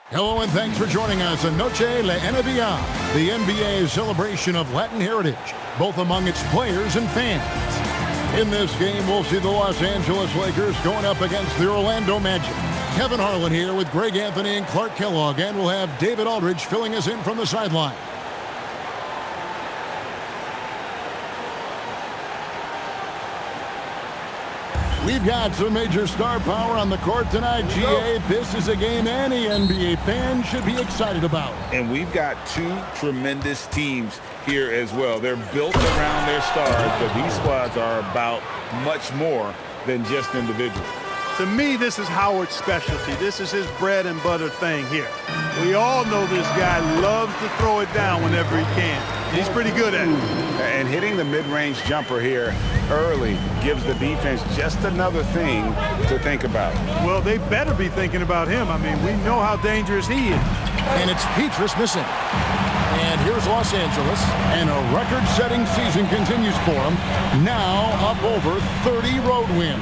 Hello and thanks for joining us on Noche La NBA, the NBA's celebration of Latin heritage, both among its players and fans. In this game, we'll see the Los Angeles Lakers going up against the Orlando Magic. Kevin Harlan here with Greg Anthony and Clark Kellogg, and we'll have David Aldridge filling us in from the sideline. We've got some major star power on the court tonight, GA. This is a game any NBA fan should be excited about. And we've got two tremendous teams here as well. They're built around their stars, but these squads are about much more than just individuals. To me, this is Howard's specialty. This is his bread and butter thing here. We all know this guy loves to throw it down whenever he can. He's pretty good at it. And hitting the mid-range jumper here early gives the defense just another thing to think about. Well, they better be thinking about him. I mean, we know how dangerous he is. And it's Petrus missing. And here's Los Angeles, and a record-setting season continues for them. Now up over 30 road wins.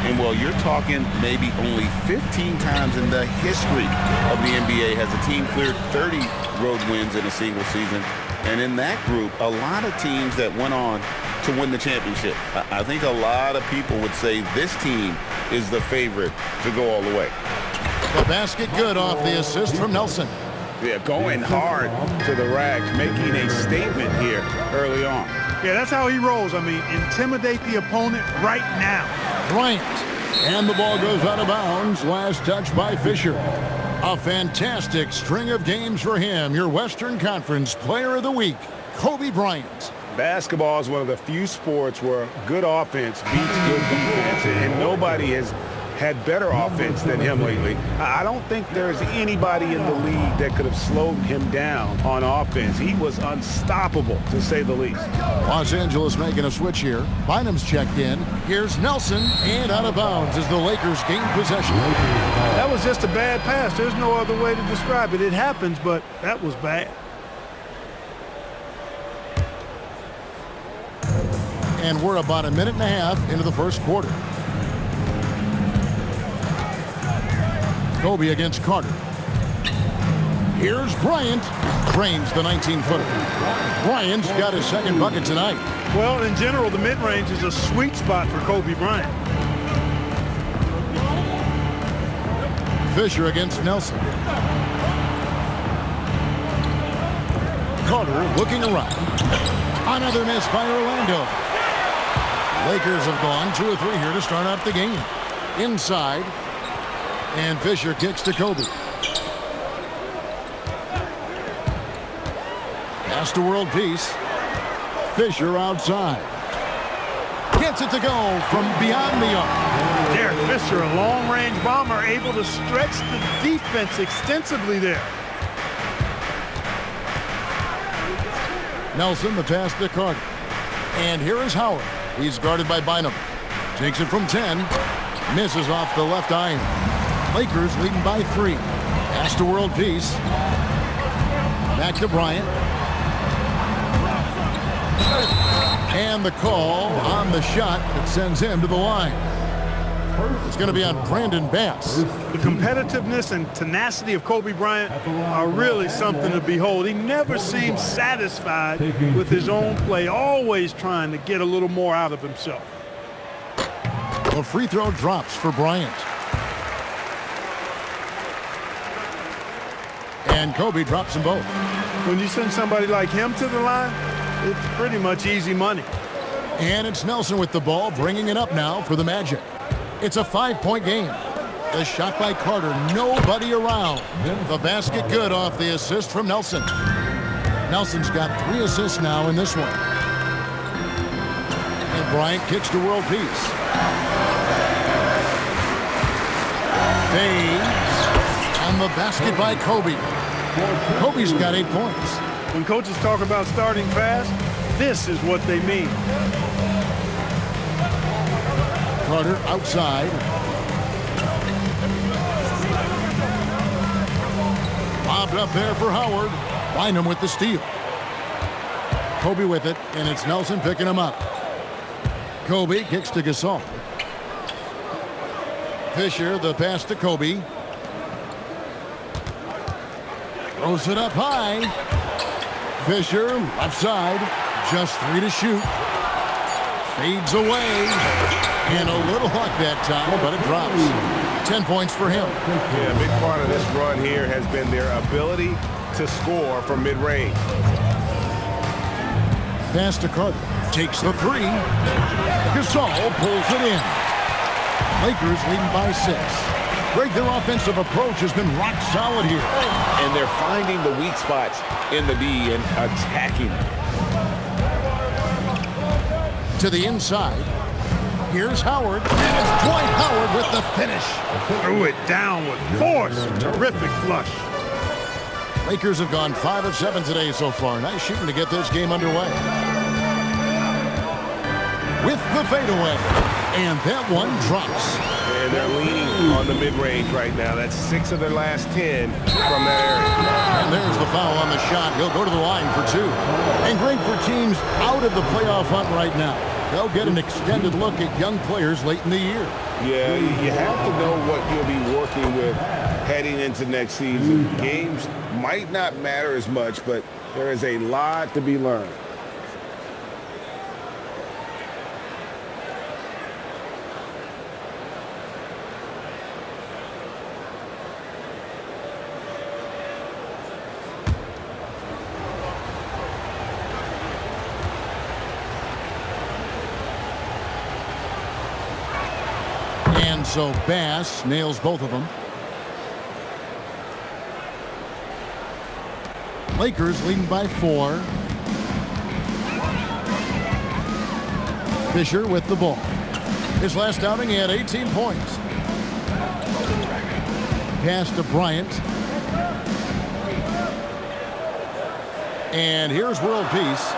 And, well, you're talking maybe only 15 times in the history of the NBA has a team cleared 30 road wins in a single season. And in that group, a lot of teams that went on to win the championship. I think a lot of people would say this team is the favorite to go all the way. The basket good off the assist from Nelson. Yeah, going hard to the rack, making a statement here early on. Yeah, that's how he rolls. I mean, intimidate the opponent right now. Bryant. And the ball goes out of bounds. Last touch by Fisher. A fantastic string of games for him. Your Western Conference Player of the Week, Kobe Bryant. Basketball is one of the few sports where good offense beats good defense, and nobody has had better offense than him lately. I don't think there's anybody in the league that could have slowed him down on offense. He was unstoppable, to say the least. Los Angeles making a switch here. Bynum's checked in. Here's Nelson, and out of bounds as the Lakers gain possession. That was just a bad pass. There's no other way to describe it. It happens, but that was bad. And we're about a minute and a half into the first quarter. Kobe against Carter. Here's Bryant. Drains the 19-footer. Bryant's got his second bucket tonight. Well, in general, the mid-range is a sweet spot for Kobe Bryant. Fisher against Nelson. Carter looking around. Another miss by Orlando. Lakers have gone 2 or 3 here to start out the game. Inside. And Fisher kicks to Kobe. Pass to world peace. Fisher outside. Gets it to go from beyond the arc. Derek Fisher, a long-range bomber, able to stretch the defense extensively there. Nelson, the pass to Carter. And here is Howard. He's guarded by Bynum. Takes it from 10. Misses off the left iron. Lakers leading by 3. Pass to world peace. Back to Bryant. And the call on the shot that sends him to the line. It's going to be on Brandon Bass. The competitiveness and tenacity of Kobe Bryant are really something to behold. He never seems satisfied with his own play, always trying to get a little more out of himself. The free throw drops for Bryant. And Kobe drops them both. When you send somebody like him to the line, it's pretty much easy money. And it's Nelson with the ball, bringing it up now for the Magic. It's a 5-point game. The shot by Carter, nobody around. The basket good off the assist from Nelson. Nelson's got 3 assists now in this one. And Bryant kicks to world peace. Fades. And the basket by Kobe. Kobe's got 8 points. When coaches talk about starting fast, this is what they mean. Carter outside. Bobbed up there for Howard. Bynum with the steal. Kobe with it, and it's Nelson picking him up. Kobe kicks to Gasol. Fisher, the pass to Kobe. Throws it up high. Fisher, left side. Just 3 to shoot. Fades away. And a little luck that time, but it drops. 10 points for him. Yeah, a big part of this run here has been their ability to score from mid-range. Pass to Carter. Takes the 3. Gasol pulls it in. Lakers leading by 6. Greg, their offensive approach has been rock solid here. And they're finding the weak spots in the D and attacking them. To the inside. Here's Howard. And it's Dwight Howard with the finish. Threw it down with force. Terrific flush. Lakers have gone 5 of 7 today so far. Nice shooting to get this game underway. With the fadeaway. And that one drops. And they're leaning on the mid-range right now. That's 6 of their last 10 from that area. And there's the foul on the shot. He'll go to the line for 2. And great for teams out of the playoff hunt right now. They'll get an extended look at young players late in the year. Yeah, you have to know what you'll be working with heading into next season. Games might not matter as much, but there is a lot to be learned. And so Bass nails both of them. Lakers leading by 4. Fisher with the ball. His last outing, he had 18 points. Pass to Bryant. And here's World Peace.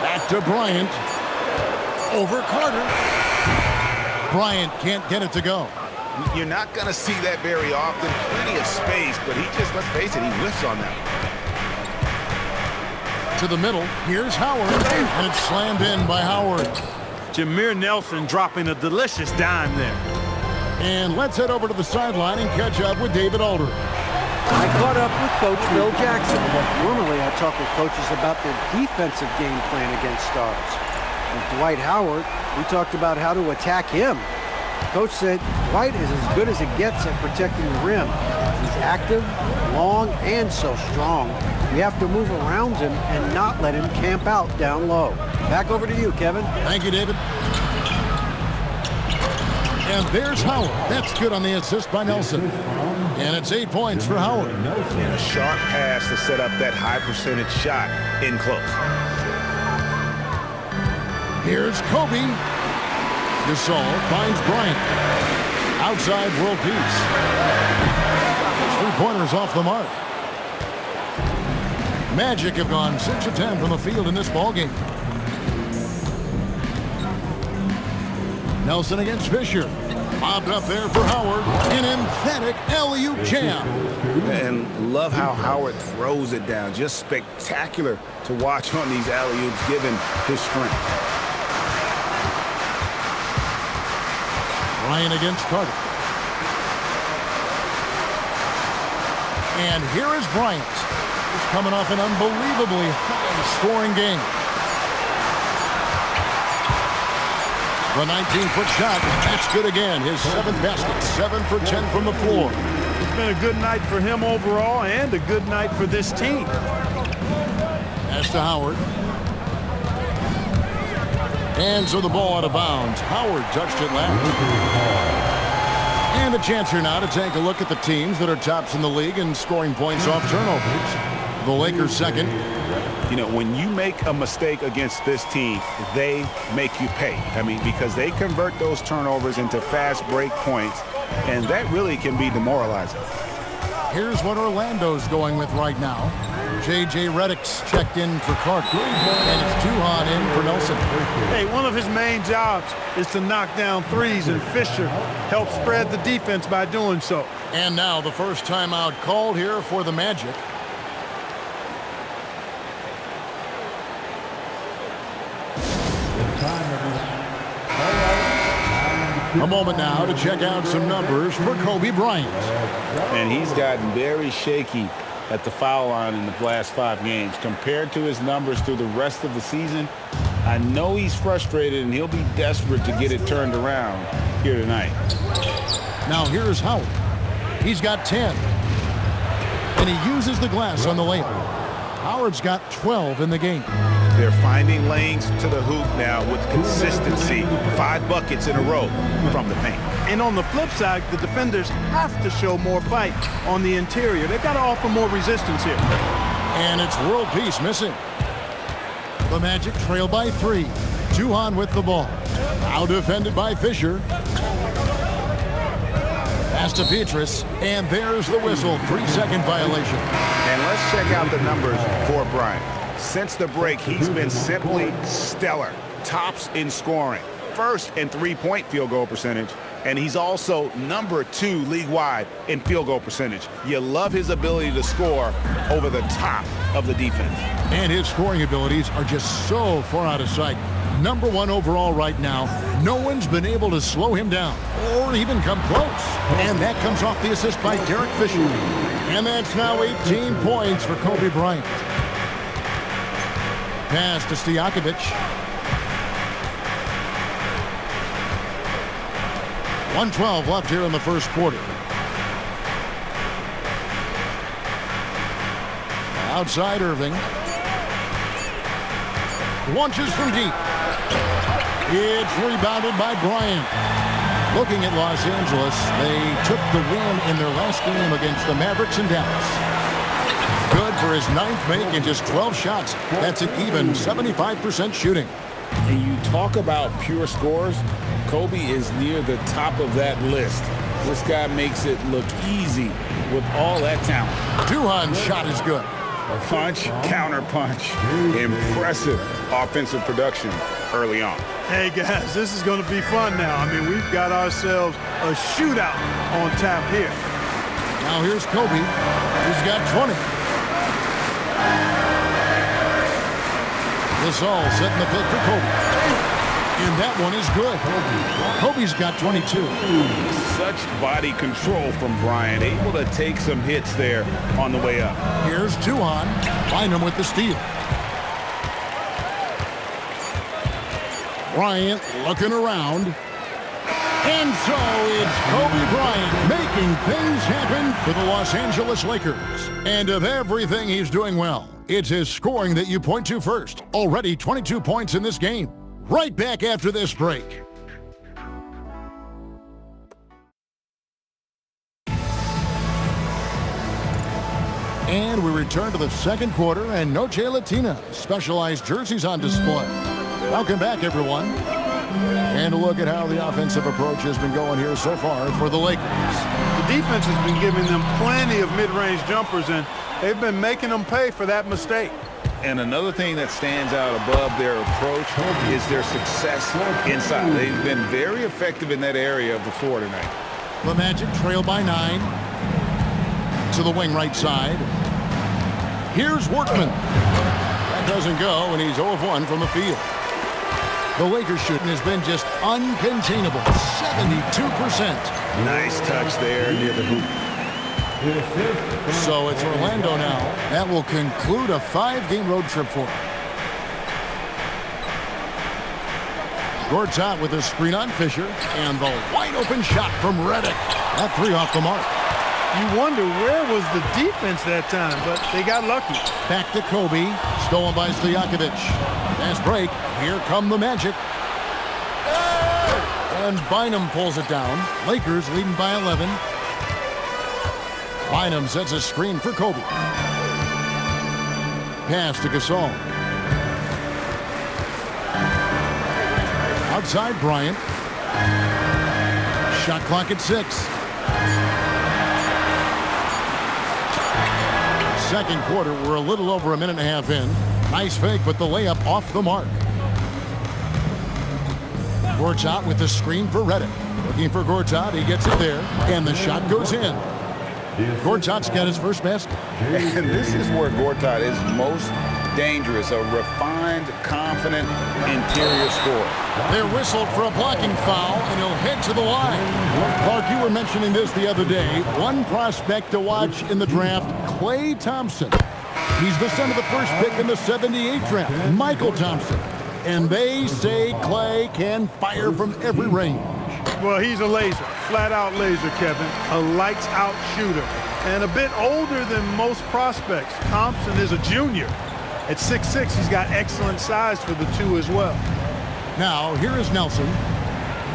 Back to Bryant. Over Carter. Bryant can't get it to go. You're not going to see that very often. Plenty of space, but he just, let's face it, he whiffs on that. To the middle. Here's Howard. And it's slammed in by Howard. Jameer Nelson dropping a delicious dime there. And let's head over to the sideline and catch up with David Aldridge. I caught up with Coach Phil Jackson. Normally I talk with coaches about their defensive game plan against stars. With Dwight Howard, we talked about how to attack him. Coach said Dwight is as good as it gets at protecting the rim. He's active, long, and so strong. We have to move around him and not let him camp out down low. Back over to you, Kevin. Thank you, David. And there's Howard. That's good on the assist by Nelson. And it's 8 points for Howard. And a sharp pass to set up that high percentage shot in close. Here's Kobe. Gasol finds Bryant. Outside World Peace. 3-pointers off the mark. Magic have gone 6 of 10 from the field in this ballgame. Nelson against Fisher. Bobbed up there for Howard. An emphatic alley-oop jam. And love how Howard throws it down. Just spectacular to watch on these alley-oops given his strength. Ryan against Carter. And here is Bryant. He's coming off an unbelievably high-scoring game. The 19-foot shot, that's good again. His 7th basket, 7 for 10 from the floor. It's been a good night for him overall and a good night for this team. Pass to Howard. And so the ball out of bounds. Howard touched it last. And a chance here now to take a look at the teams that are tops in the league in scoring points off turnovers. The Lakers second. You know, when you make a mistake against this team, they make you pay. I mean, because they convert those turnovers into fast break points, and that really can be demoralizing. Here's what Orlando's going with right now. J.J. Redick's checked in for Carter, and it's Duhon in for Nelson. Hey, one of his main jobs is to knock down threes, and Fisher helps spread the defense by doing so. And now the first timeout called here for the Magic. A moment now to check out some numbers for Kobe Bryant. And he's gotten very shaky at the foul line in the last 5 games. Compared to his numbers through the rest of the season, I know he's frustrated and he'll be desperate to get it turned around here tonight. Now here's Howard. He's got 10. And he uses the glass on the layup. Howard's got 12 in the game. They're finding lanes to the hoop now with consistency. 5 buckets in a row from the paint. And on the flip side, the defenders have to show more fight on the interior. They've got to offer more resistance here. And it's world peace missing. The Magic trail by 3. Duhon with the ball. Now defended by Fisher. Pass to Petrus, and there's the whistle. 3-second violation. And let's check out the numbers for Bryant. Since the break, he's been simply stellar. Tops in scoring. First in 3-point field goal percentage. And he's also number 2 league-wide in field goal percentage. You love his ability to score over the top of the defense. And his scoring abilities are just so far out of sight. Number 1 overall right now. No one's been able to slow him down or even come close. And that comes off the assist by Derek Fisher. And that's now 18 points for Kobe Bryant. Pass to Stojakovic. 1:12 left here in the first quarter. Outside Irving. Launches from deep. It's rebounded by Bryant. Looking at Los Angeles, they took the win in their last game against the Mavericks in Dallas. Good for his 9th make in just 12 shots. That's an even 75% shooting. And you talk about pure scores, Kobe is near the top of that list. This guy makes it look easy with all that talent. Duhon's shot is good. Punch, counter punch. Impressive offensive production early on. Hey, guys, this is going to be fun now. I mean, we've got ourselves a shootout on tap here. Now here's Kobe. He's got 20. Gasol setting the pick for Kobe. And that one is good. Kobe's got 22. Such body control from Bryant, able to take some hits there on the way up. Here's Duhon. Bynum with the steal. Bryant looking around. And so it's Kobe Bryant making things happen for the Los Angeles Lakers. And of everything he's doing well, it's his scoring that you point to first. Already 22 points in this game. Right back after this break. And we return to the second quarter, and Noche Latina specialized jerseys on display. Welcome back, everyone. And a look at how the offensive approach has been going here so far for the Lakers. The defense has been giving them plenty of mid-range jumpers, and they've been making them pay for that mistake. And another thing that stands out above their approach is their success inside. They've been very effective in that area of the floor tonight. The Magic trail by 9 to the wing right side. Here's Workman. That doesn't go, and he's 0 of 1 from the field. The Lakers shooting has been just uncontainable, 72%. Nice touch there near the hoop. So it's Orlando now. That will conclude a 5-game road trip for him. Gortat with a screen on Fisher, and the wide-open shot from Redick. That 3 off the mark. You wonder where was the defense that time, but they got lucky. Back to Kobe, stolen by Stojakovic. Fast break. Here come the Magic. And Bynum pulls it down. Lakers leading by 11. Bynum sets a screen for Kobe. Pass to Gasol. Outside Bryant. Shot clock at 6. Second quarter, we're a little over a minute and a half in. Nice fake, but the layup off the mark. Gortat with the screen for Redick. Looking for Gortat, he gets it there, and the shot goes in. Gortat's got his first basket. And this is where Gortat is most dangerous, a refined, confident interior scorer. They're whistled for a blocking foul, and he'll head head to the line. Clark, you were mentioning this the other day. One prospect to watch in the draft, Klay Thompson. He's the son of the first pick in the '78 draft, Michael Thompson. And they say Klay can fire from every range. Well, he's a laser, flat-out laser, Kevin. A lights-out shooter. And a bit older than most prospects. Thompson is a junior. At 6'6", he's got excellent size for the two as well. Now, here is Nelson.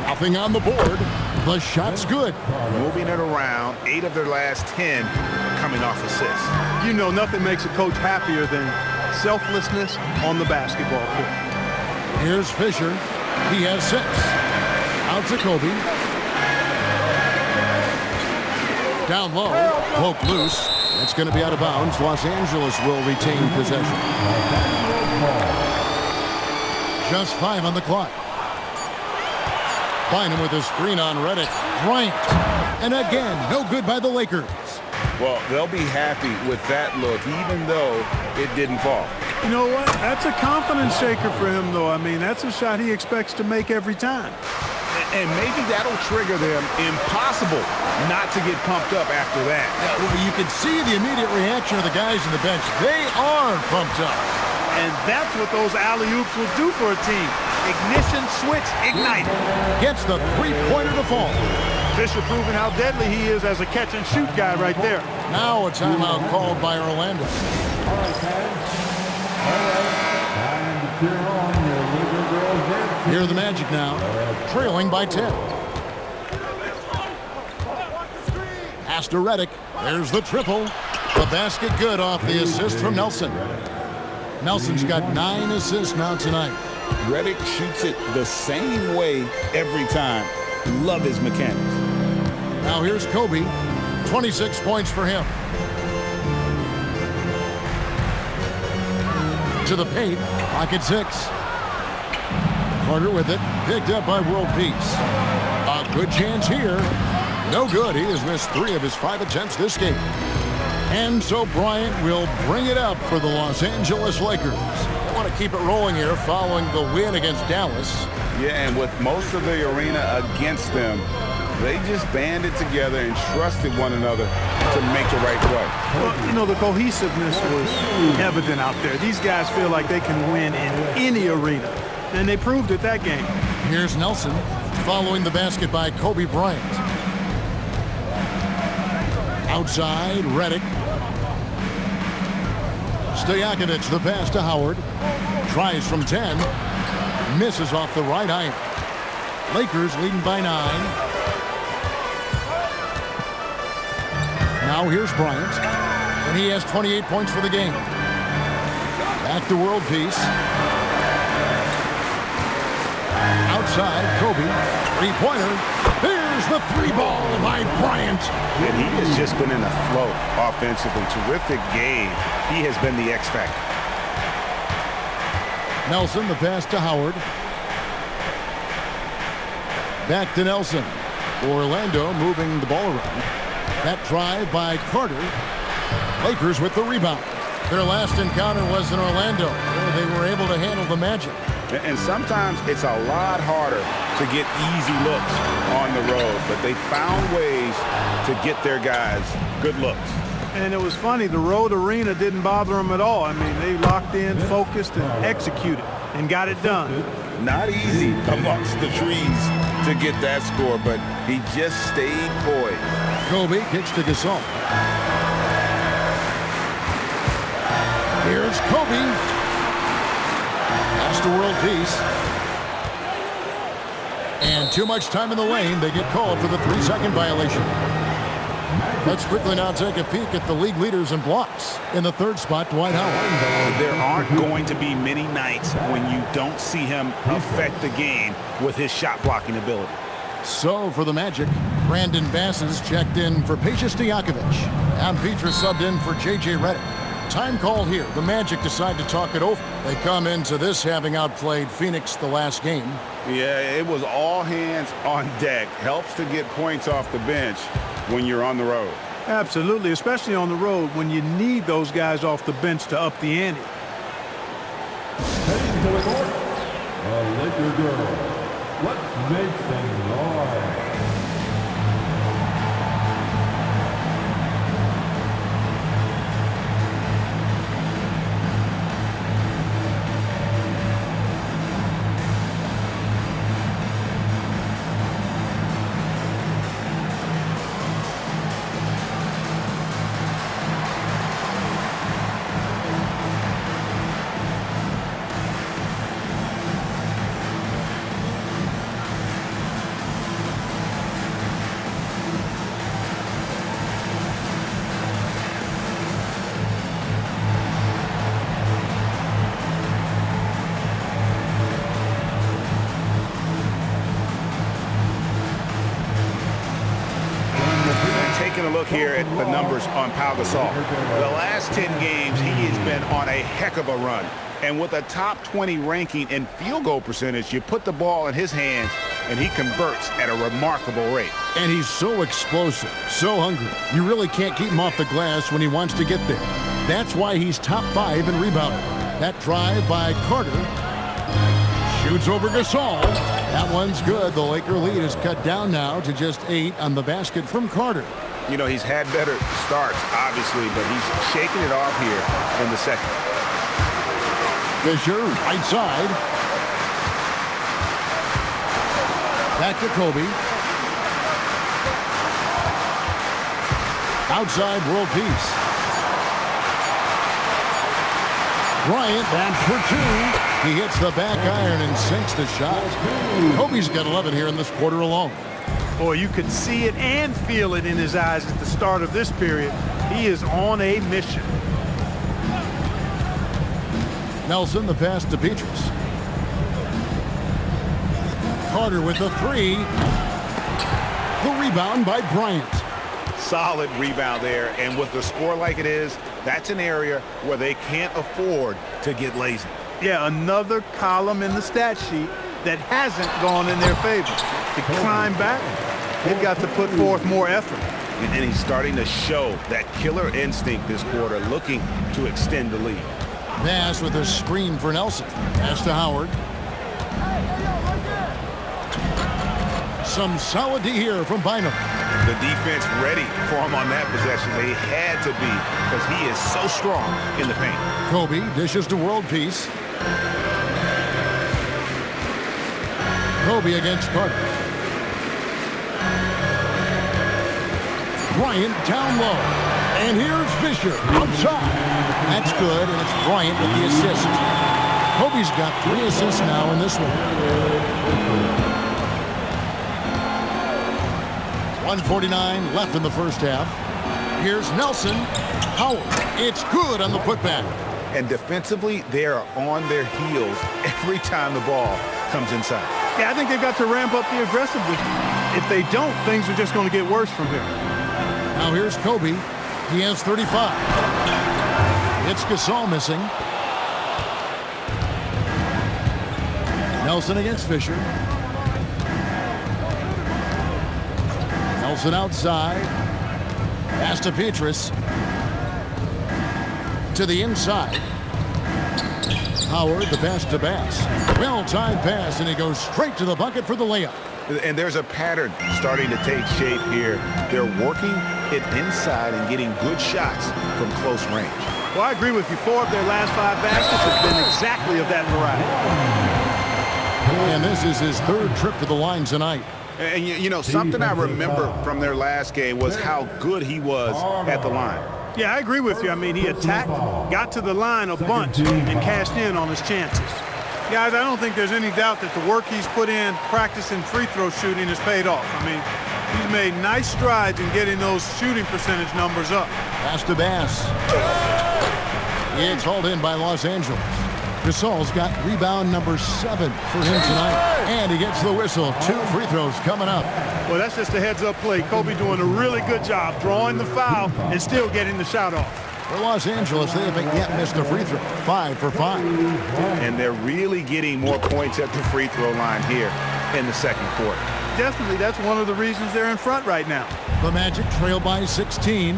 Nothing on the board. The shot's good. Moving it around, 8 of their last 10 coming off assists. You know, nothing makes a coach happier than selflessness on the basketball court. Here's Fisher. He has 6. Out to Kobe. Down low. Poke loose. That's going to be out of bounds. Los Angeles will retain possession. Just 5 on the clock. Bynum with a screen on Redick. Bryant. And again, no good by the Lakers. Well, they'll be happy with that look, even though it didn't fall. You know what? That's a confidence shaker for him, though. I mean, that's a shot he expects to make every time. And maybe that'll trigger them. Impossible not to get pumped up after that. You can see the immediate reaction of the guys on the bench. They are pumped up. And that's what those alley-oops will do for a team. Ignition, switch, ignite. Gets the three-pointer to fall. Fisher proving how deadly he is as a catch-and-shoot guy right there. Now a timeout called by Orlando. Here are the Magic now, trailing by 10. Pass to Redick. There's the triple. The basket good off the assist from Nelson. Nelson's got 9 assists now tonight. Redick shoots it the same way every time. Love his mechanics. Now here's Kobe. 26 points for him. To the paint. Pocket 6. Carter with it. Picked up by World Peace. A good chance here. No good. He has missed 3 of his 5 attempts this game. And so Bryant will bring it up for the Los Angeles Lakers. They want to keep it rolling here following the win against Dallas. Yeah, and with most of the arena against them, they just banded together and trusted one another to make the right play. Well, you know, the cohesiveness was evident out there. These guys feel like they can win in any arena, and they proved it that game. Here's Nelson following the basket by Kobe Bryant. Outside, Redick. Stojakovic, the pass to Howard. Tries from 10. Misses off the right iron. Lakers leading by 9. Now here's Bryant. And he has 28 points for the game. Back to World Peace. Outside, Kobe. 3-pointer. There's the 3-ball by Bryant. And he has just been in a flow offensively. Terrific game. He has been the X factor. Nelson, the pass to Howard. Back to Nelson. Orlando moving the ball around. That drive by Carter. Lakers with the rebound. Their last encounter was in Orlando, where they were able to handle the Magic. And sometimes it's a lot harder to get easy looks on the road, but they found ways to get their guys good looks. And it was funny, the road arena didn't bother them at all. I mean, they locked in, focused, and executed, and got it done. Not easy amongst the trees to get that score, but he just stayed poised. Kobe kicks to Gasol. Here's Kobe. Pass to World Peace. And too much time in the lane. They get called for the 3-second violation. Let's quickly now take a peek at the league leaders in blocks. In the 3rd spot, Dwight Howard. There aren't going to be many nights when you don't see him affect the game with his shot blocking ability. So for the Magic, Brandon Basses checked in for Peja Stojakovic. And Petra subbed in for J.J. Redick. Time called here. The Magic decide to talk it over. They come into this having outplayed Phoenix the last game. Yeah, it was all hands on deck. Helps to get points off the bench when you're on the road. Absolutely, especially on the road when you need those guys off the bench to up the ante. Heading to the court, a Laker girl. Let's make some noise. taking a look here at the numbers on Pau Gasol. The last 10 games, he has been on a heck of a run. And with a top 20 ranking in field goal percentage, you put the ball in his hands, and he converts at a remarkable rate. And he's so explosive, so hungry. You really can't keep him off the glass when he wants to get there. That's why he's top 5 in rebounding. That drive by Carter. Shoots over Gasol. That one's good. The Laker lead is cut down now to just 8 on the basket from Carter. You know, he's had better starts, obviously, but he's shaking it off here in the second. Fisher, right side. Back to Kobe. Outside world peace. Bryant, that's for 2. He hits the back iron and sinks the shot. Kobe's got 11 here in this quarter alone. Boy, you could see it and feel it in his eyes at the start of this period. He is on a mission. Nelson, the pass to Petrus. Carter with the 3. The rebound by Bryant. Solid rebound there, and with the score like it is, that's an area where they can't afford to get lazy. Yeah, another column in the stat sheet that hasn't gone in their favor. To climb back, they've got to put forth more effort. And he's starting to show that killer instinct this quarter, looking to extend the lead. Bass with a screen for Nelson. Pass to Howard. Some solid D here from Bynum. The defense ready for him on that possession. They had to be, because he is so strong in the paint. Kobe dishes to world peace. Kobe against Carter. Bryant down low. And here's Fisher outside. That's good, and it's Bryant with the assist. Kobe's got 3 assists now in this one. 1:49 left in the first half. Here's Nelson. Howard. It's good on the putback. And defensively, they are on their heels every time the ball comes inside. Yeah, I think they've got to ramp up the aggressiveness. If they don't, things are just going to get worse from here. Now here's Kobe. He has 35. It's Gasol missing. Nelson against Fisher. Nelson outside. Pass to Petrus. To the inside. Howard, the pass to Bass. Well-timed pass, and he goes straight to the bucket for the layup. And there's a pattern starting to take shape here. They're working it inside and getting good shots from close range. Well, I agree with you. 4 of their last 5 baskets have been exactly of that variety. And this is his 3rd trip to the line tonight. And you know, something I remember from their last game was how good he was at the line. Yeah, I agree with you. I mean, he attacked, got to the line a bunch, and cashed in on his chances. Guys, I don't think there's any doubt that the work he's put in practicing free throw shooting has paid off. I mean, he's made nice strides in getting those shooting percentage numbers up. Pass to Bass. It's hauled in by Los Angeles. Gasol's got rebound number 7 for him tonight. And he gets the whistle. 2 free throws coming up. Well, that's just a heads-up play. Kobe doing a really good job drawing the foul and still getting the shot off. For Los Angeles, they haven't yet missed a free throw. 5 for 5. And they're really getting more points at the free throw line here in the second quarter. Definitely, that's one of the reasons they're in front right now. The Magic trail by 16.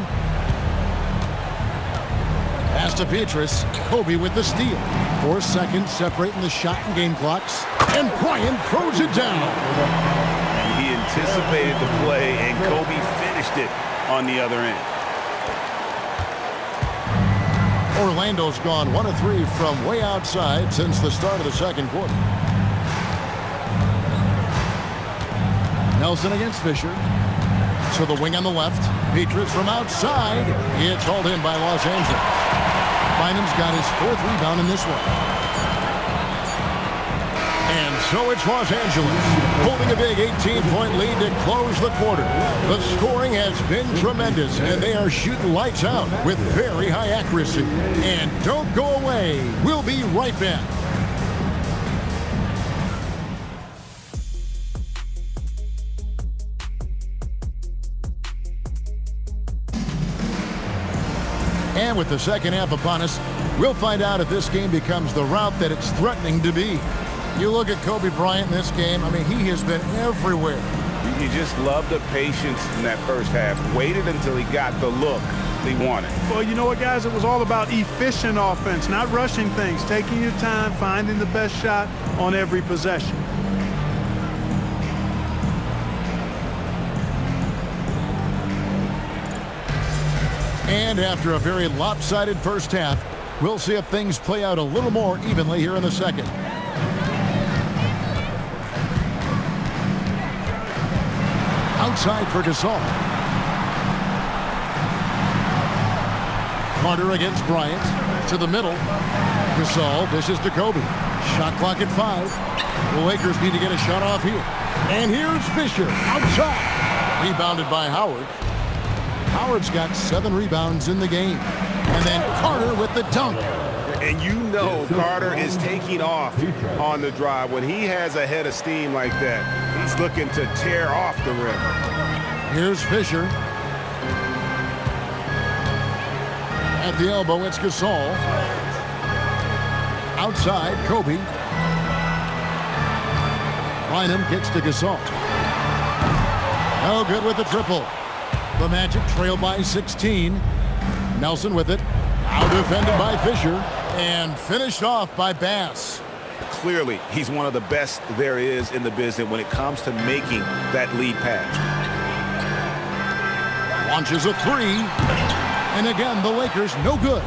Pass to Petrus. Kobe with the steal. 4 seconds separating the shot and game clocks. And Bryant throws it down. And he anticipated the play, and Kobe finished it on the other end. Orlando's gone 1 of 3 from way outside since the start of the second quarter. Nelson against Fisher. To the wing on the left. Petrus from outside. It's hauled in by Los Angeles. Bynum's got his 4th rebound in this one. And so it's Los Angeles holding a big 18-point lead to close the quarter. The scoring has been tremendous, and they are shooting lights out with very high accuracy. And don't go away. We'll be right back. And with the second half upon us, we'll find out if this game becomes the route that it's threatening to be. You look at Kobe Bryant in this game, I mean, he has been everywhere. You just love the patience in that first half. Waited until he got the look he wanted. Well, you know what, guys? It was all about efficient offense, not rushing things, taking your time, finding the best shot on every possession. And after a very lopsided first half, we'll see if things play out a little more evenly here in the second. Outside for Gasol. Carter against Bryant. To the middle. Gasol dishes to Kobe. Shot clock at 5. The Lakers need to get a shot off here. And here's Fisher outside. Rebounded by Howard. Howard's got 7 rebounds in the game. And then Carter with the dunk. And you know Carter is taking off on the drive. When he has a head of steam like that, he's looking to tear off the rim. Here's Fisher. At the elbow, it's Gasol. Outside, Kobe. Bynum gets to Gasol. No good with the triple. The Magic trail by 16. Nelson with it. Now defended by Fisher. And finished off by Bass. Clearly, he's one of the best there is in the business when it comes to making that lead pass. Launches a 3. And again, the Lakers no good.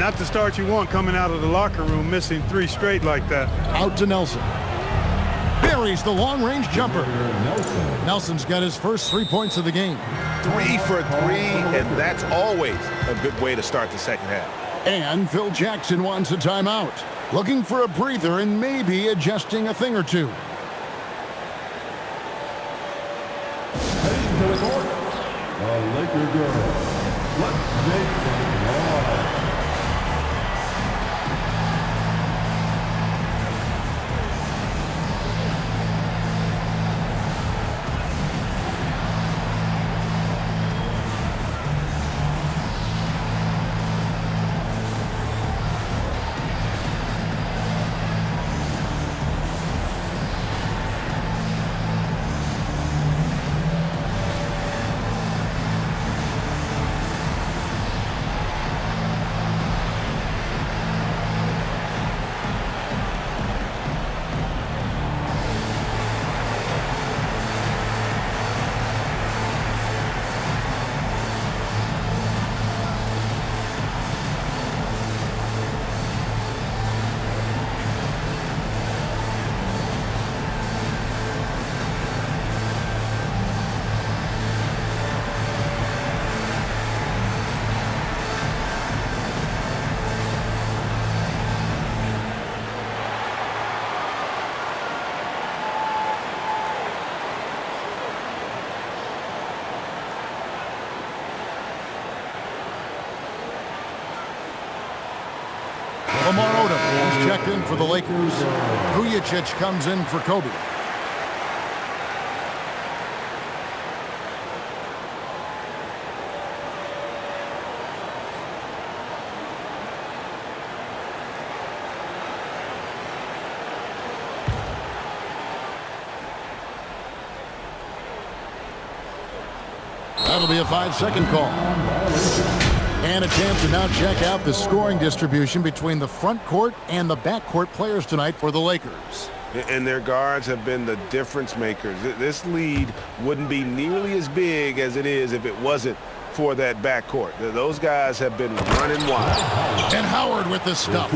Not the start you want coming out of the locker room, missing 3 straight like that. Out to Nelson. Buries the long-range jumper. Nelson's got his first 3 points of the game. 3 for 3, and that's always a good way to start the second half. And Phil Jackson wants a timeout. Looking for a breather and maybe adjusting a thing or two. Heading to the court, the Laker girls. Let's make some noise. Lamar Odom is checked in for the Lakers. Vujacic comes in for Kobe. That'll be a 5-second call. And a chance to now check out the scoring distribution between the front court and the back court players tonight for the Lakers. And their guards have been the difference makers. This lead wouldn't be nearly as big as it is if it wasn't for that backcourt. Those guys have been running wild. And Howard with the stuff.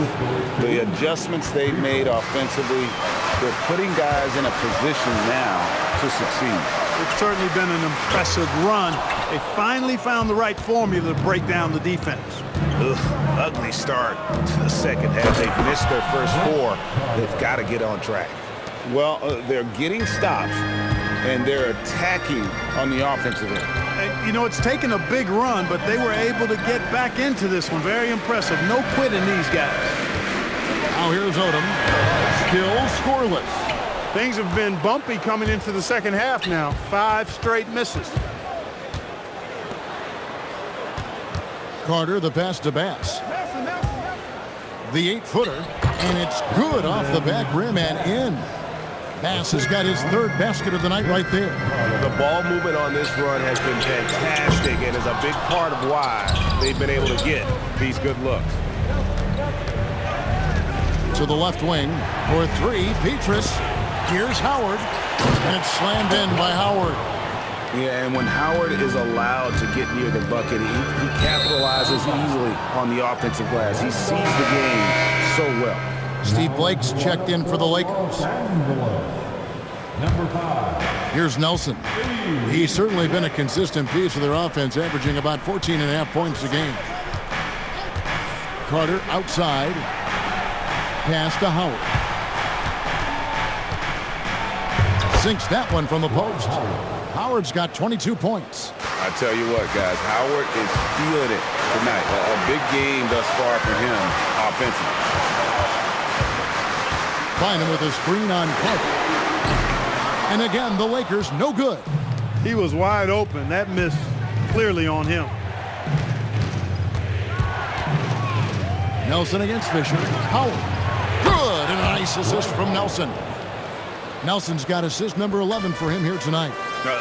The adjustments they've made offensively, they're putting guys in a position now to succeed. It's certainly been an impressive run. They finally found the right formula to break down the defense. Ugly start to the second half. They've missed their first 4. They've got to get on track. Well, they're getting stops, and they're attacking on the offensive end. And, you know, it's taken a big run, but they were able to get back into this one. Very impressive. No quitting these guys. Now here's Odom. Still scoreless. Things have been bumpy coming into the second half now. 5 straight misses. Carter, the pass to Bass. The 8-footer, and it's good off the back rim and in. Bass has got his third basket of the night right there. The ball movement on this run has been fantastic and is a big part of why they've been able to get these good looks. To the left wing for 3, Petrus. Here's Howard, and it's slammed in by Howard. Yeah, and when Howard is allowed to get near the bucket, he capitalizes easily on the offensive glass. He sees the game so well. Steve Blake's checked in for the Lakers. Number 5. Here's Nelson. He's certainly been a consistent piece of their offense, averaging about 14.5 points a game. Carter outside. Pass to Howard. Sinks that one from the post. Howard's got 22 points. I tell you what, guys, Howard is feeling it tonight. A big game thus far for him offensively. Bynum with a screen on Carter. And again, the Lakers no good. He was wide open. That miss clearly on him. Nelson against Fisher. Howard. Good, and a nice assist from Nelson. Nelson's got assist number 11 for him here tonight.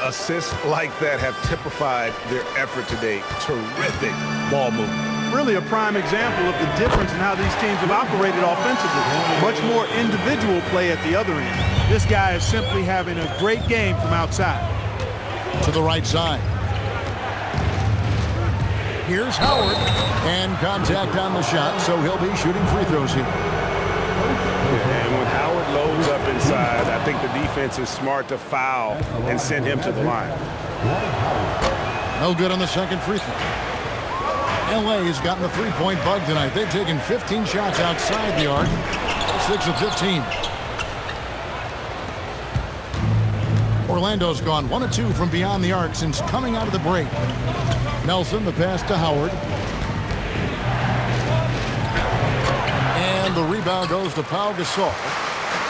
Assists like that have typified their effort today. Terrific ball movement. Really a prime example of the difference in how these teams have operated offensively. Much more individual play at the other end. This guy is simply having a great game from outside. To the right side. Here's Howard, and contact on the shot, so he'll be shooting free throws here. And when Howard loads up inside, I think the defense is smart to foul and send him to the line. No good on the second free throw. LA has gotten the three-point bug tonight. They've taken 15 shots outside the arc, 6 of 15. Orlando's gone 1 of 2 from beyond the arc since coming out of the break. Nelson, the pass to Howard. And the rebound goes to Pau Gasol.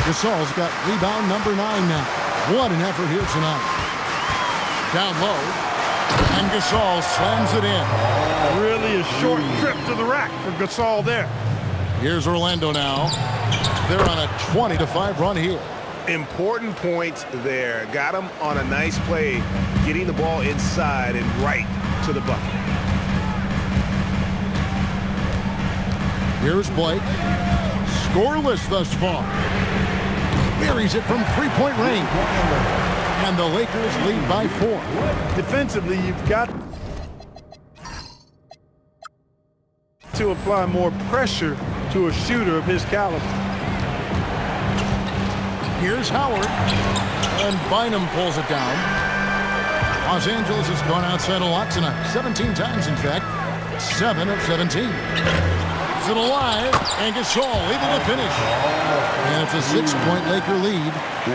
Gasol's got rebound number 9 now. What an effort here tonight. Down low. And Gasol slams it in. Really a short trip to the rack for Gasol there. Here's Orlando now. They're on a 20-5 run here. Important points there. Got him on a nice play, getting the ball inside and right to the bucket. Here's Blake. Scoreless thus far. Buries it from three-point range. And the Lakers lead by 4. Defensively, you've got to apply more pressure to a shooter of his caliber. Here's Howard. And Bynum pulls it down. Los Angeles has gone outside a lot tonight. 17 times, in fact. 7 of 17. To the line, and Gasol able to finish. And it's a 6-point Laker lead.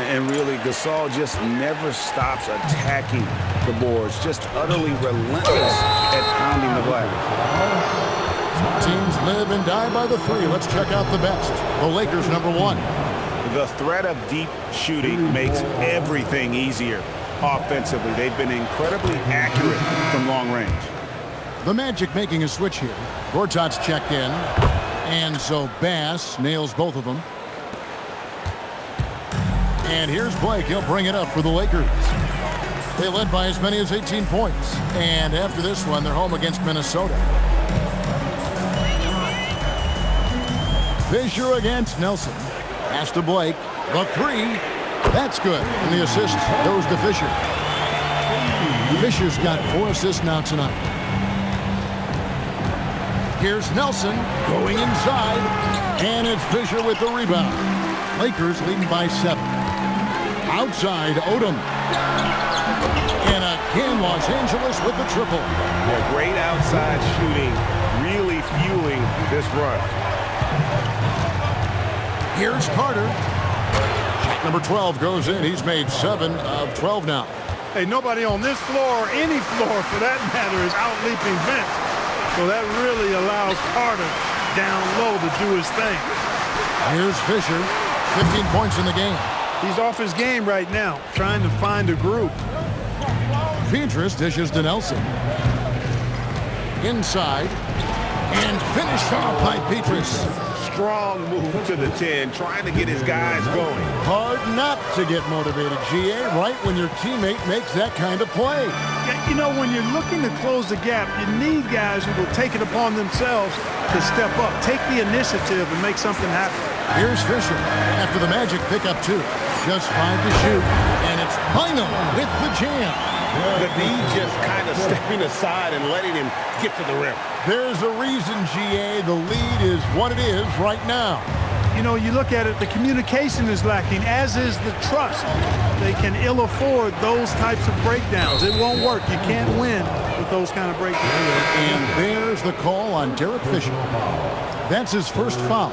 And really, Gasol just never stops attacking the boards. Just utterly relentless at pounding the glass. Teams live and die by the 3. Let's check out the best. The Lakers number 1. The threat of deep shooting makes everything easier offensively. They've been incredibly accurate from long range. The Magic making a switch here. Gortat's checked in. And so Bass nails both of them. And here's Blake. He'll bring it up for the Lakers. They led by as many as 18 points. And after this one, they're home against Minnesota. Fisher against Nelson. Pass to Blake. The 3. That's good. And the assist goes to Fisher. Fisher's got 4 assists now tonight. Here's Nelson going inside, and it's Fisher with the rebound. Lakers leading by 7. Outside, Odom. And again, Los Angeles with the triple. Yeah, great outside shooting, really fueling this run. Here's Carter. Shot number 12 goes in. He's made 7 of 12 now. Hey, nobody on this floor, or any floor for that matter, is out-leaping Vince. So that really allows Carter down low to do his thing. Here's Fisher, 15 points in the game. He's off his game right now, trying to find a groove. Petrus dishes to Nelson. Inside. And finished off by Petrus. Strong move to the 10, trying to get his guys going. Hard not to get motivated, GA, right when your teammate makes that kind of play. Yeah, you know, when you're looking to close the gap, you need guys who will take it upon themselves to step up, take the initiative, and make something happen. Here's Fisher after the Magic pick up 2. Just 5 to shoot, and it's Bynum with the jam. The D just kind of stepping aside and letting him get to the rim. There's a reason, GA, the lead is what it is right now. You know, you look at it, the communication is lacking, as is the trust. They can ill afford those types of breakdowns. It won't work. You can't win with those kind of breakdowns. And there's the call on Derek Fisher. That's his first foul.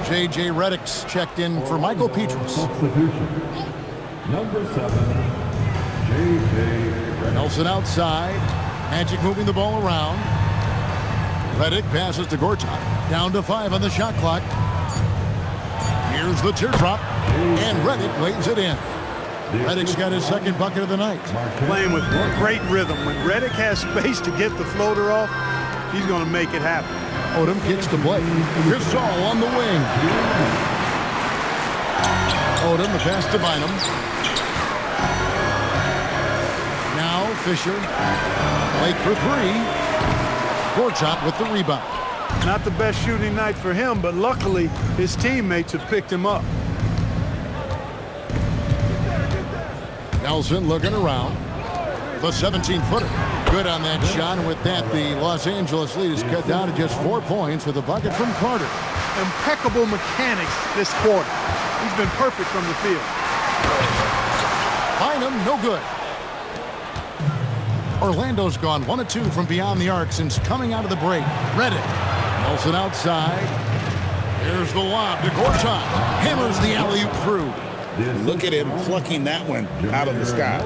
J.J. Redick's checked in for Michael Petrus. Substitution. Number 7, J.J. Redick. Nelson outside. Magic moving the ball around. Redick passes to Gortat. Down to 5 on the shot clock. Here's the teardrop. And Redick lays it in. Redick's got his second bucket of the night. Playing with great rhythm. When Redick has space to get the floater off, he's going to make it happen. Odom kicks to Blake. Gasol on the wing. Odom, the pass to Bynum. Now Fisher. Blake for 3. Gortat with the rebound. Not the best shooting night for him, but luckily his teammates have picked him up. Nelson looking around. The 17-footer. Good on that shot, and with that, the Los Angeles lead is cut down to just 4 points with a bucket from Carter. Impeccable mechanics this quarter. He's been perfect from the field. Bynum, no good. Orlando's gone 1 of 2 from beyond the arc since coming out of the break. Redick. Nelson outside. Here's the lob to Gortat. Hammers the alley-oop through. Look at him plucking that one out of the sky.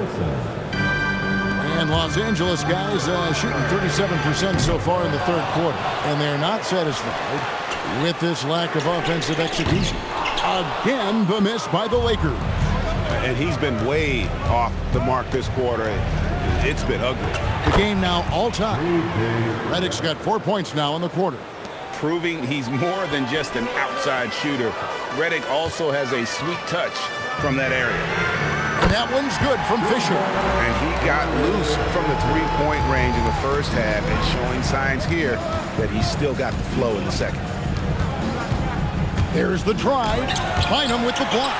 And Los Angeles guys shooting 37% so far in the third quarter. And they're not satisfied with this lack of offensive execution. Again, the miss by the Lakers. And he's been way off the mark this quarter. It's been ugly. The game now all-time. Redick's got 4 points now in the quarter. Proving he's more than just an outside shooter. Redick also has a sweet touch from that area. And that one's good from Fisher. And he got loose from the three-point range in the first half and showing signs here that he's still got the flow in the second. There's the drive. Bynum with the block.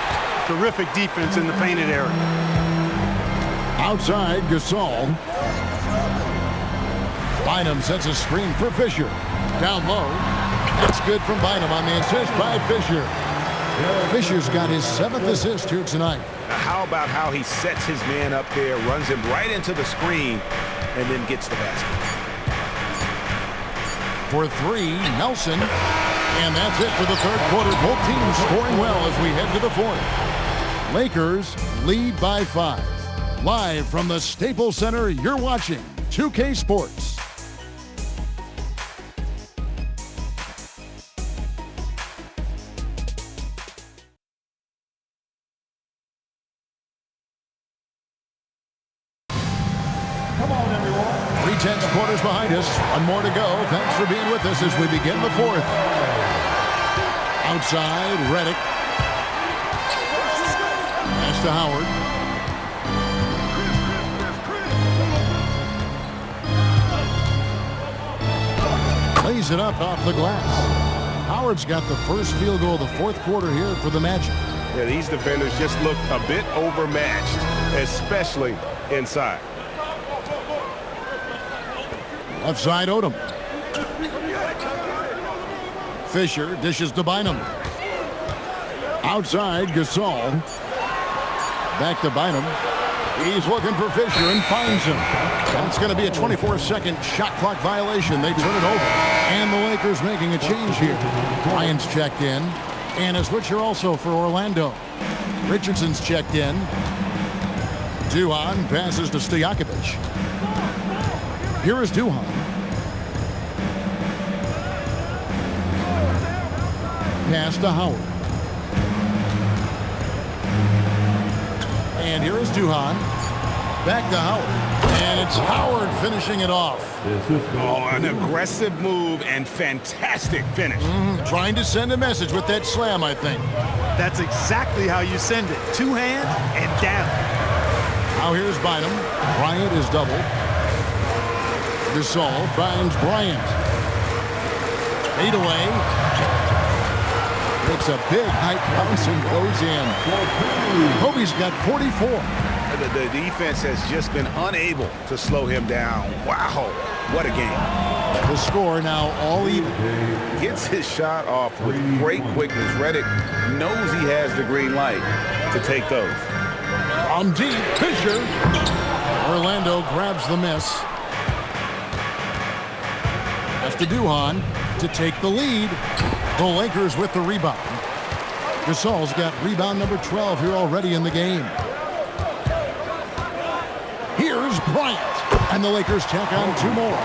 Terrific defense in the painted area. Outside, Gasol. Bynum sets a screen for Fisher. Down low. That's good from Bynum on the assist by Fisher. Fisher's got his 7th assist here tonight. How about how he sets his man up there, runs him right into the screen, and then gets the basket. For 3, Nelson. And that's it for the third quarter. Both teams scoring well as we head to the 4th. Lakers lead by 5. Live from the Staples Center, you're watching 2K Sports. Come on, everyone. 3/10 quarters behind us. 1 more to go. Thanks for being with us as we begin the 4th. Outside, Redick. Pass to Howard. Lays it up off the glass. Howard's got the first field goal of the 4th quarter here for the Magic. Yeah, these defenders just look a bit overmatched, especially inside. Left side, Odom. Fisher dishes to Bynum. Outside, Gasol. Back to Bynum. He's looking for Fisher and finds him. And it's going to be a 24-second shot clock violation. They turn it over. And the Lakers making a change here. Bryant's checked in. And a switcher also for Orlando. Richardson's checked in. Duhan passes to Stojakovic. Here is Duhan. Pass to Howard. And here is Duhan. Back to Howard. And it's Howard finishing it off. Oh, an aggressive move and fantastic finish. Trying to send a message with that slam, I think. That's exactly how you send it. Two hands and down. Now here's Bynum. Bryant is doubled. Gasol finds Bryant. Fade away. Makes a big high bounce and goes in. Kobe's got 44. The defense has just been unable to slow him down. Wow, what a game. The score now all even. Gets his shot off with great quickness. Redick knows he has the green light to take those. On deep, Fisher. Orlando grabs the miss. Pass to Duhan to take the lead. The Lakers with the rebound. Gasol's got rebound number 12 here already in the game. Here's Bryant. And the Lakers check on two more.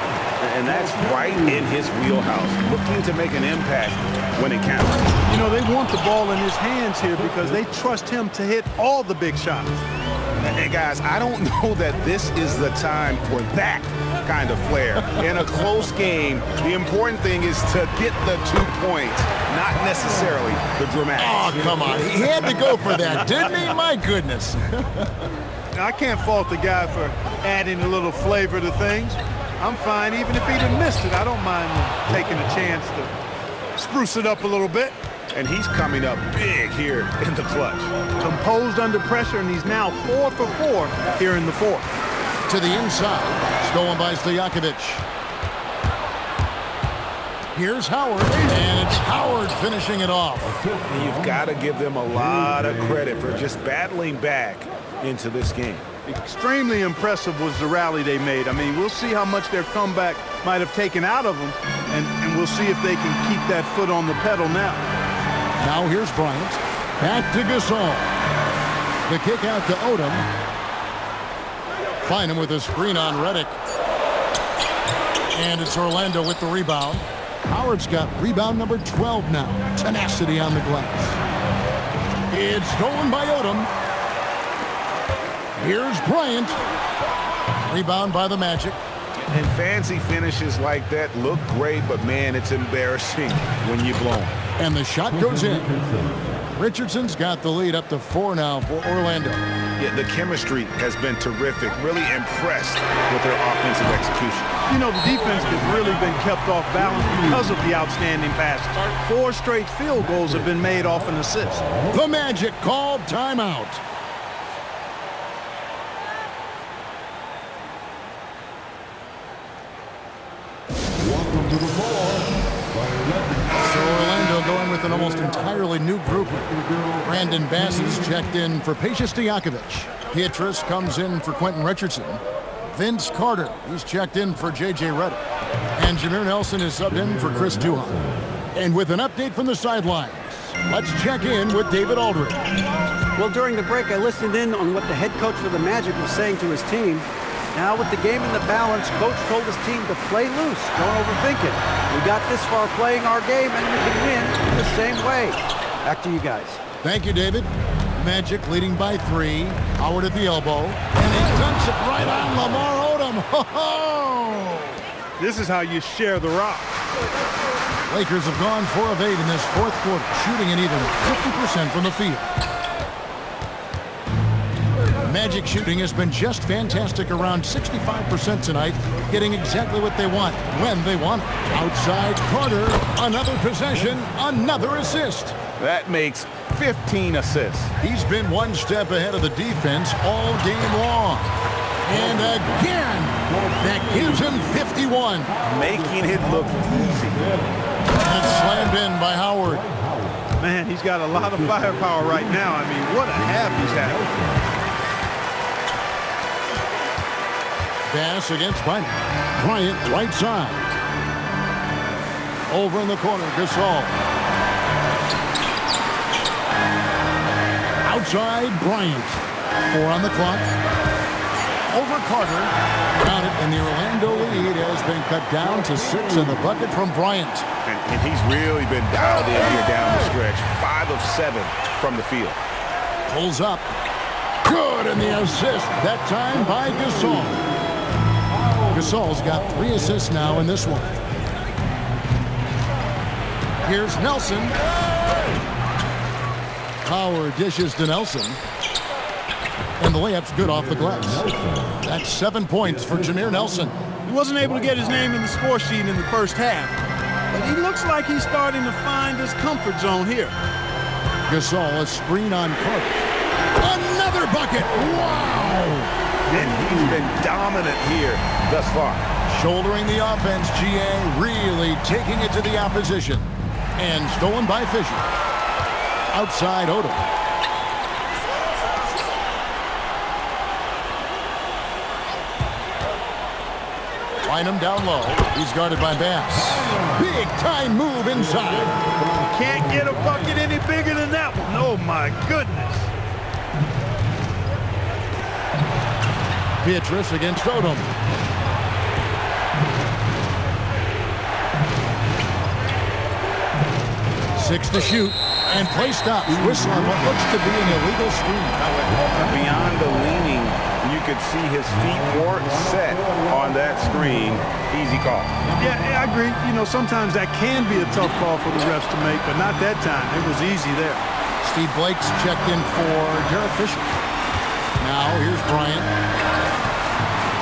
And that's right in his wheelhouse. Looking to make an impact when it counts. You know, they want the ball in his hands here because they trust him to hit all the big shots. Hey, guys, I don't know that this is the time for that kind of flair. In a close game, the important thing is to get the 2 points, not necessarily the dramatics. Oh, come on. He had to go for that, didn't he? My goodness. I can't fault the guy for adding a little flavor to things. I'm fine. Even if he'd have missed it, I don't mind taking a chance to spruce it up a little bit. And he's coming up big here in the clutch. Composed under pressure, and he's now 4 for 4 here in the fourth. To the inside. Stolen by Stojakovic. Here's Howard. And it's Howard finishing it off. And you've got to give them a lot of credit for just battling back into this game. Extremely impressive was the rally they made. I mean, we'll see how much their comeback might have taken out of them, and we'll see if they can keep that foot on the pedal now. Now here's Bryant. Back to Gasol. The kick out to Odom. Bynum with a screen on Redick. And it's Orlando with the rebound. Howard's got rebound number 12 now. Tenacity on the glass. It's stolen by Odom. Here's Bryant. Rebound by the Magic. And fancy finishes like that look great, but man, it's embarrassing when you blow them. And the shot goes in. Richardson's got the lead up to 4 now for Orlando. Yeah, the chemistry has been terrific. Really impressed with their offensive execution. You know, the defense has really been kept off balance because of the outstanding passes. 4 straight field goals have been made off an assist. The Magic called timeout. Welcome to the floor. So Orlando going with an almost entirely new group. Brandon Bass is checked in for Peja Stojakovic. Pietrus comes in for Quentin Richardson. Vince Carter, he's checked in for J.J. Redick. And Jameer Nelson is subbed in for Chris Duhon. And with an update from the sidelines, let's check in with David Aldridge. Well, during the break, I listened in on what the head coach for the Magic was saying to his team. Now with the game in the balance, coach told his team to play loose. Don't overthink it. We got this far playing our game, and we can win the same way. Back to you guys. Thank you, David. Magic leading by 3. Howard at the elbow. And he dunks it right on Lamar Odom. Ho-ho! This is how you share the rock. Lakers have gone 4 of 8 in this fourth quarter, shooting an even 50% from the field. Magic shooting has been just fantastic, around 65% tonight, getting exactly what they want, when they want it. Outside Carter, another possession, another assist. That makes 15 assists. He's been one step ahead of the defense all game long. And again, that gives him 51. Making it look easy. And it's slammed in by Howard. Man, he's got a lot of firepower right now. I mean, what a half he's had. Bass against Bynum. Bryant right side. Over in the corner, Gasol. Outside, Bryant. 4 on the clock. Over Carter. Got it, and the Orlando lead has been cut down to 6 in the bucket from Bryant. And he's really been dialed in here down the stretch. 5 of 7 from the field. Pulls up. Good, and the assist, that time by Gasol. Gasol's got 3 assists now in this one. Here's Nelson. Howard dishes to Nelson. And the layup's good off the glass. That's 7 points for Jameer Nelson. He wasn't able to get his name in the score sheet in the first half, but he looks like he's starting to find his comfort zone here. Gasol, a screen on Carter. Another bucket! Wow! And he's been dominant here thus far. Shouldering the offense, GA really taking it to the opposition. And stolen by Fisher. Outside Odom. Bynum down low. He's guarded by Bass. Big time move inside. Can't get a bucket any bigger than that one. Oh my goodness. Beatrice against Odom. Six to shoot. And play stops. Whistle on what looks to be an illegal screen. Beyond the leaning, you could see his feet weren't set on that screen. Easy call. Yeah, I agree. You know, sometimes that can be a tough call for the refs to make, but not that time. It was easy there. Steve Blake's checked in for Derek Fisher. Now here's Bryant.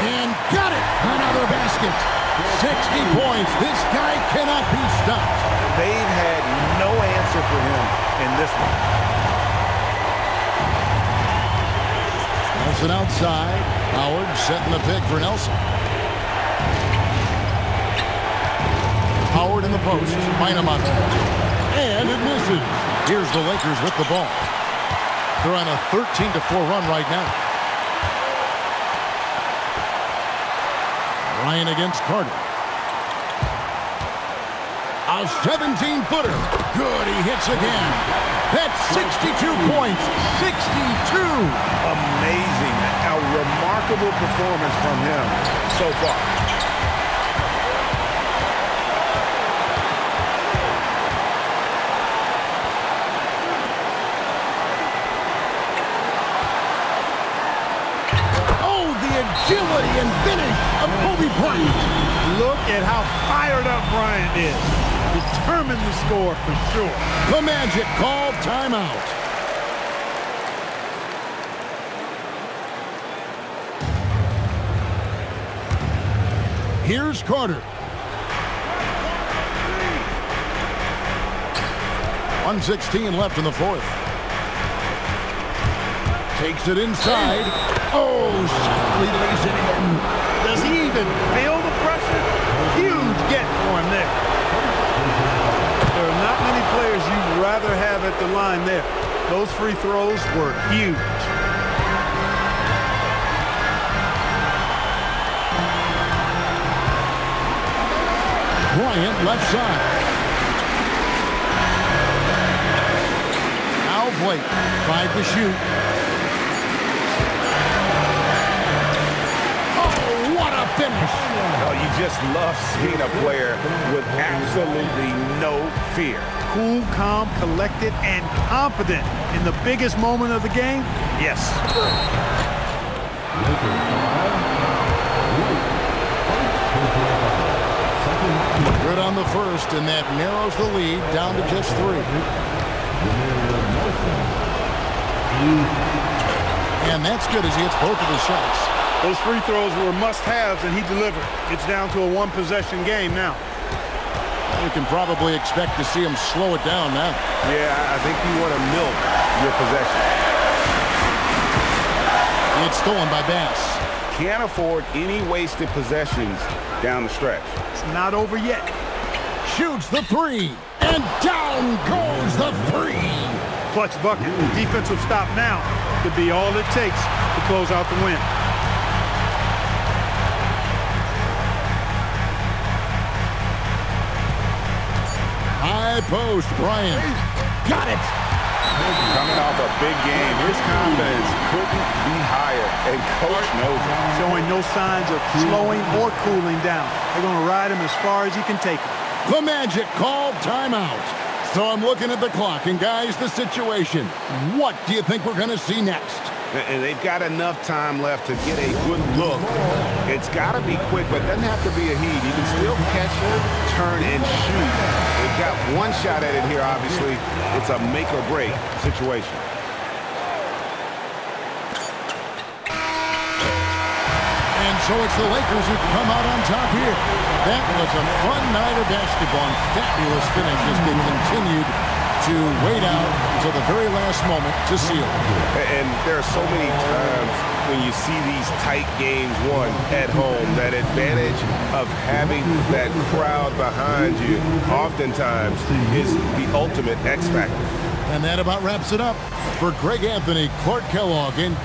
And got it! Another basket. 60 points. This guy cannot be stopped. They've had no answer for him in this one. Nelson outside. Howard setting the pick for Nelson. Howard in the post. Bynum on top. And it misses. Here's the Lakers with the ball. They're on a 13-4 run right now. Ryan against Carter. A 17-footer. Good, he hits again. That's 62 points. 62. Amazing. A remarkable performance from him so far. Oh, the agility and finish of Kobe Bryant. Look at how fired up Bryant is. Determined to score for sure. The Magic called timeout. Here's Carter. 1:16 left in the fourth. Takes it inside. Oh, softly lays it in. Does he even feel the pressure? Huge get for him there. There are not many players you'd rather have at the line there. Those free throws were huge. Bryant left side. Now Blake, 5 to shoot. Oh, what a finish. Oh, you just love seeing a player with absolutely no fear. Cool, calm, collected, and confident in the biggest moment of the game? Yes. Good on the first, and that narrows the lead down to just 3. And that's good as he hits both of his shots. Those free throws were must-haves, and he delivered. It's down to a one-possession game now. You can probably expect to see him slow it down now. Yeah, I think you want to milk your possession. It's stolen by Bass. Can't afford any wasted possessions down the stretch. It's not over yet. Shoots the 3, and down goes the 3. Clutch bucket. Defensive stop now could be all it takes to close out the win. High post, Bryant. Got it. Coming off a big game, his confidence couldn't be higher, and coach knows it. Showing no signs of slowing or cooling down. They're going to ride him as far as he can take him. The Magic called timeout. So I'm looking at the clock, and guys, the situation. What do you think we're going to see next? And they've got enough time left to get a good look. It's got to be quick, but it doesn't have to be a heat. You can still catch, turn, and shoot. They've got one shot at it here, obviously. It's a make-or-break situation. And so it's the Lakers who come out on top here. That was a fun night of basketball and fabulous finish as they continued to wait out until the very last moment to seal it. And there are so many times when you see these tight games won at home, that advantage of having that crowd behind you oftentimes is the ultimate X factor. And that about wraps it up. For Greg Anthony, Clark Kellogg, and